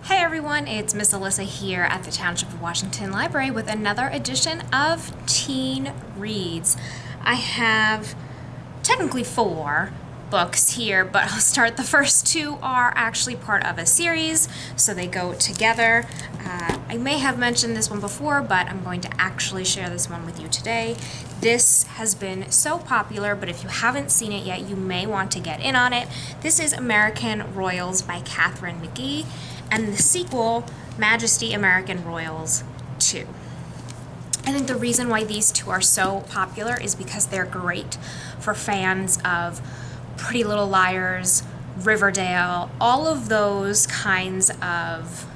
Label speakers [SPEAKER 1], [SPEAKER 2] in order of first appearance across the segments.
[SPEAKER 1] Hey everyone, it's Miss Alyssa here at the Township of Washington Library with another edition of Teen Reads. I have technically 4 books here, but I'll start. The first 2 are actually part of a series, so they go together. I may have mentioned this one before, but I'm going to actually share this one with you today. This has been so popular, but if you haven't seen it yet, you may want to get in on it. This is American Royals by Katharine McGee, and the sequel, Majesty American Royals 2. I think the reason why these 2 are so popular is because they're great for fans of Pretty Little Liars, Riverdale, all of those kinds of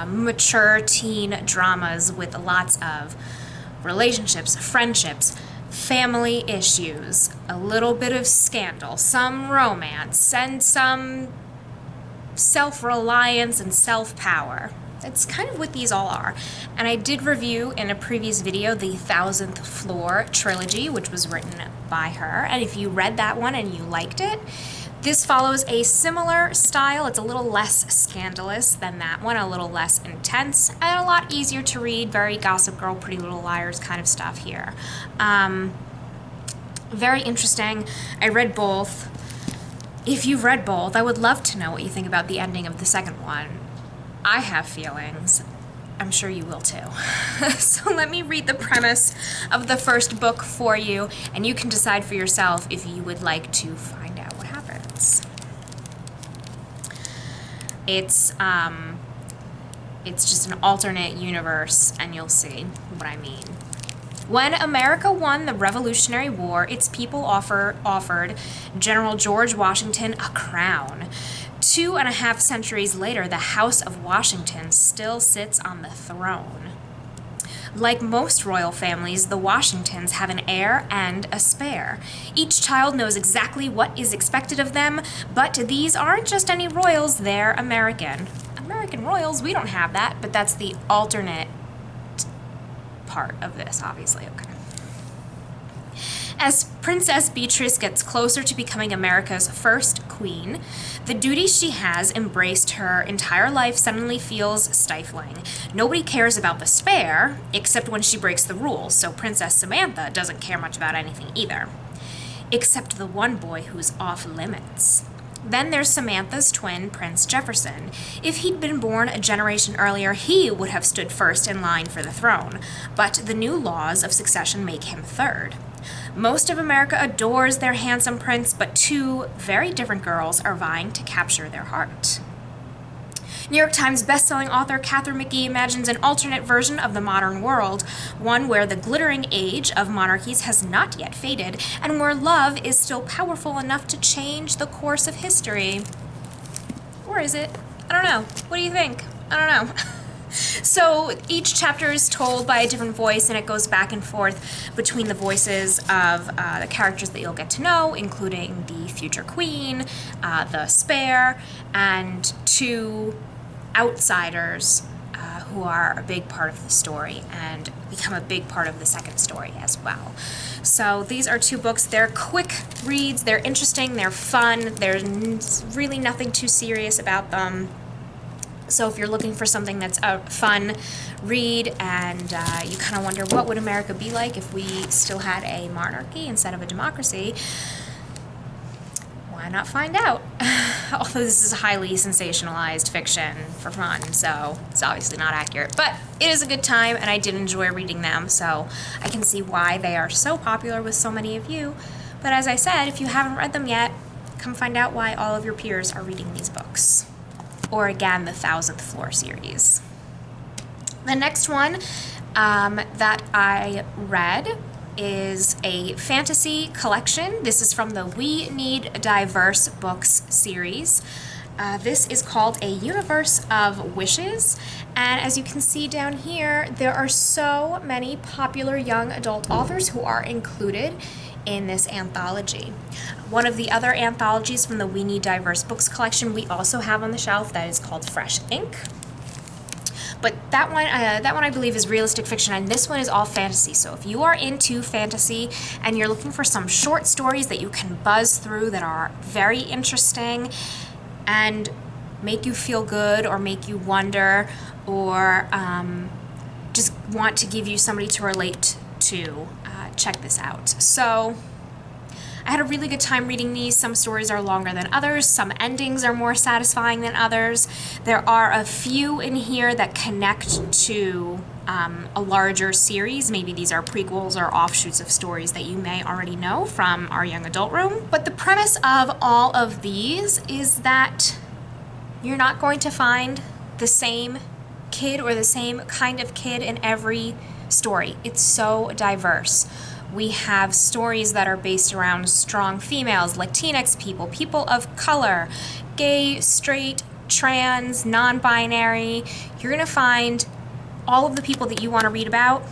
[SPEAKER 1] mature teen dramas with lots of relationships, friendships, family issues, a little bit of scandal, some romance, and some self-reliance and self-power. It's kind of what these all are. And I did review in a previous video the 1000th Floor trilogy, which was written by her. And if you read that one and you liked it, this follows a similar style. It's a little less scandalous than that one, a little less intense, and a lot easier to read. Very Gossip Girl, Pretty Little Liars kind of stuff here. Very interesting. I read both. If you've read both, I would love to know what you think about the ending of the second one. I have feelings. I'm sure you will too. So let me read the premise of the first book for you, and you can decide for yourself if you would like to find out what happens. It's just an alternate universe, and you'll see what I mean. When America won the Revolutionary War, its people offered General George Washington a crown. 2.5 centuries later, the House of Washington still sits on the throne. Like most royal families, the Washingtons have an heir and a spare. Each child knows exactly what is expected of them, but these aren't just any royals, they're American. American royals, we don't have that, but that's the alternate part of this, obviously. Okay. As Princess Beatrice gets closer to becoming America's first queen, the duties she has embraced her entire life suddenly feels stifling. Nobody cares about the spare, except when she breaks the rules, so Princess Samantha doesn't care much about anything either. Except the one boy who's off limits. Then there's Samantha's twin, Prince Jefferson. If he'd been born a generation earlier, he would have stood first in line for the throne, but the new laws of succession make him third. Most of America adores their handsome prince, but 2 very different girls are vying to capture their heart. New York Times bestselling author Katharine McGee imagines an alternate version of the modern world, one where the glittering age of monarchies has not yet faded, and where love is still powerful enough to change the course of history. Or is it? I don't know. What do you think? I don't know. So each chapter is told by a different voice, and it goes back and forth between the voices of the characters that you'll get to know, including the future queen, the spare, and 2 outsiders who are a big part of the story and become a big part of the second story as well. So these are 2 books. They're quick reads, they're interesting, they're fun, there's really nothing too serious about them. So if you're looking for something that's a fun read and you kind of wonder what would America be like if we still had a monarchy instead of a democracy, why not find out? Although this is highly sensationalized fiction for fun, so it's obviously not accurate. But it is a good time, and I did enjoy reading them, so I can see why they are so popular with so many of you. But as I said, if you haven't read them yet, come find out why all of your peers are reading these books. Or again, the 1000th Floor series. The next one that I read is a fantasy collection. This is from the We Need Diverse Books series. This is called A Universe of Wishes, and as you can see down here, there are so many popular young adult authors who are included in this anthology. One of the other anthologies from the We Need Diverse Books collection we also have on the shelf that is called Fresh Ink. But that one I believe is realistic fiction, and this one is all fantasy. So if you are into fantasy and you're looking for some short stories that you can buzz through that are very interesting and make you feel good or make you wonder, or just want to give you somebody to relate to, check this out. So I had a really good time reading these. Some stories are longer than others. Some endings are more satisfying than others. There are a few in here that connect to a larger series. Maybe these are prequels or offshoots of stories that you may already know from our young adult room. But the premise of all of these is that you're not going to find the same kid or the same kind of kid in every story. It's so diverse. We have stories that are based around strong females, Latinx people, people of color, gay, straight, trans, non-binary. You're gonna find all of the people that you want to read about,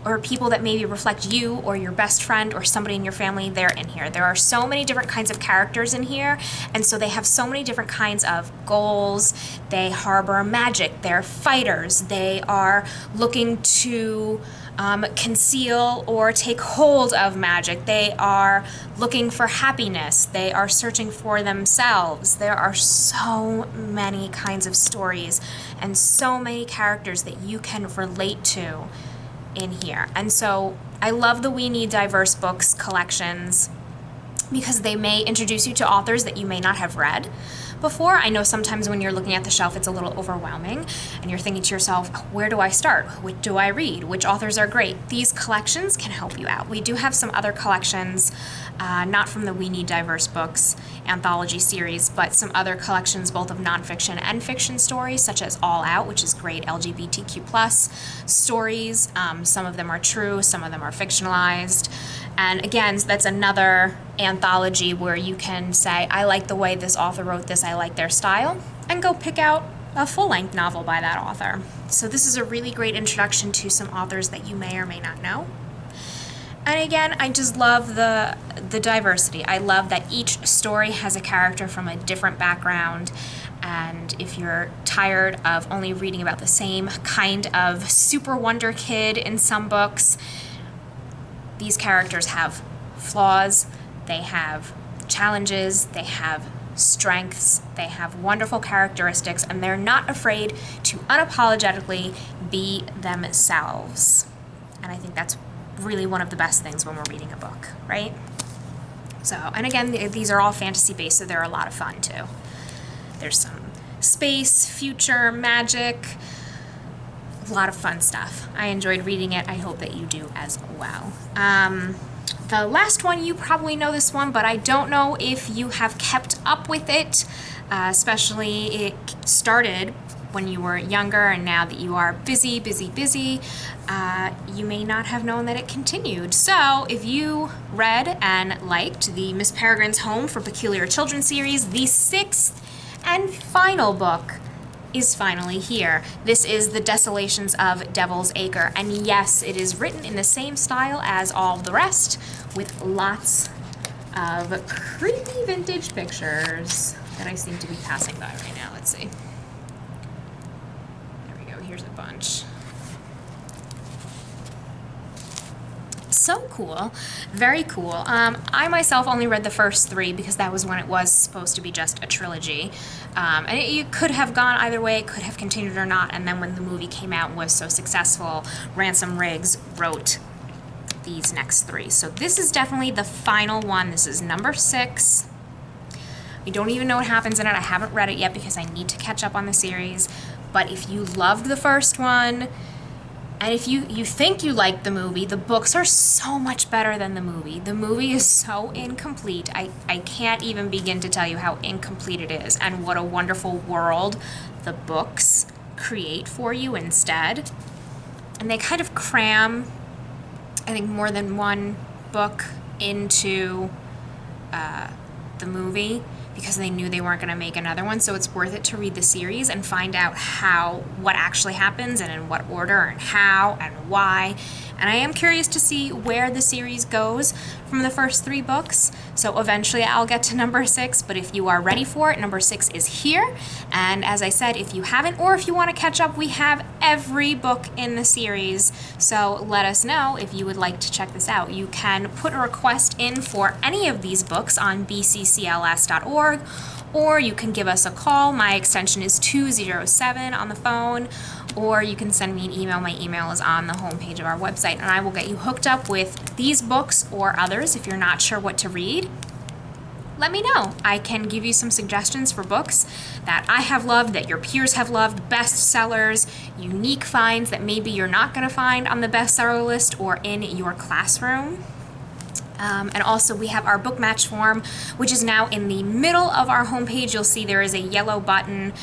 [SPEAKER 1] or people that maybe reflect you or your best friend or somebody in your family. They're in here. There are so many different kinds of characters in here, and so they have so many different kinds of goals. They harbor magic. They're fighters. They are looking to conceal or take hold of magic. They are looking for happiness. They are searching for themselves. There are so many kinds of stories and so many characters that you can relate to in here. And so I love the We Need Diverse Books collections because they may introduce you to authors that you may not have read before. I know sometimes when you're looking at the shelf it's a little overwhelming and you're thinking to yourself, where do I start? What do I read? Which authors are great? These collections can help you out. We do have some other collections, not from the We Need Diverse Books anthology series, but some other collections both of nonfiction and fiction stories, such as All Out, which is great LGBTQ plus stories. Some of them are true, some of them are fictionalized. And again, that's another anthology where you can say, I like the way this author wrote this, I like their style, and go pick out a full-length novel by that author. So this is a really great introduction to some authors that you may or may not know. And again, I just love the diversity. I love that each story has a character from a different background. And if you're tired of only reading about the same kind of super wonder kid in some books, these characters have flaws, they have challenges, they have strengths, they have wonderful characteristics, and they're not afraid to unapologetically be themselves. And I think that's really one of the best things when we're reading a book, right? So, and again, these are all fantasy-based, so they're a lot of fun too. There's some space, future, magic, a lot of fun stuff. I enjoyed reading it. I hope that you do as well. The last one, you probably know this one, but I don't know if you have kept up with it, especially it started when you were younger, and now that you are busy, you may not have known that it continued. So if you read and liked the Miss Peregrine's Home for Peculiar Children series, the 6th and final book is finally here. This is The Desolations of Devil's Acre, and yes, it is written in the same style as all the rest, with lots of creepy vintage pictures that I seem to be passing by right now. Let's see. There we go, here's a bunch. So cool, very cool. I myself only read the first 3 because that was when it was supposed to be just a trilogy. And you could have gone either way, it could have continued or not, and then when the movie came out and was so successful, Ransom Riggs wrote these next 3. So this is definitely the final one. This is number 6. I don't even know what happens in it. I haven't read it yet because I need to catch up on the series. But if you loved the first one, and if you think you liked the movie, the books are so much better than the movie. The movie is so incomplete. I can't even begin to tell you how incomplete it is and what a wonderful world the books create for you instead. And they kind of cram, I think, more than one book into the movie because they knew they weren't going to make another one. So it's worth it to read the series and find out what actually happens and in what order and how and why. And I am curious to see where the series goes from the first 3 books. So eventually I'll get to number 6, but if you are ready for it, number 6 is here. And as I said, if you haven't, or if you want to catch up, we have every book in the series. So let us know if you would like to check this out. You can put a request in for any of these books on bccls.org, or you can give us a call. My extension is 207 on the phone, or you can send me an email. My email is on the homepage of our website, and I will get you hooked up with these books or others if you're not sure what to read. Let me know. I can give you some suggestions for books that I have loved, that your peers have loved, bestsellers, unique finds that maybe you're not going to find on the bestseller list or in your classroom. And also we have our book match form, which is now in the middle of our homepage. You'll see there is a yellow button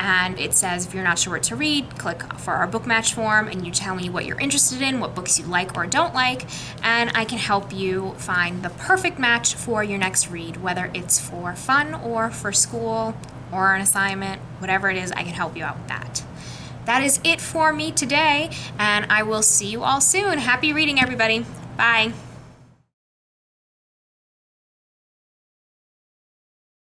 [SPEAKER 1] and it says if you're not sure what to read, click for our book match form and you tell me what you're interested in, what books you like or don't like, and I can help you find the perfect match for your next read, whether it's for fun or for school or an assignment, whatever it is, I can help you out with that. That is it for me today, and I will see you all soon. Happy reading, everybody. Bye.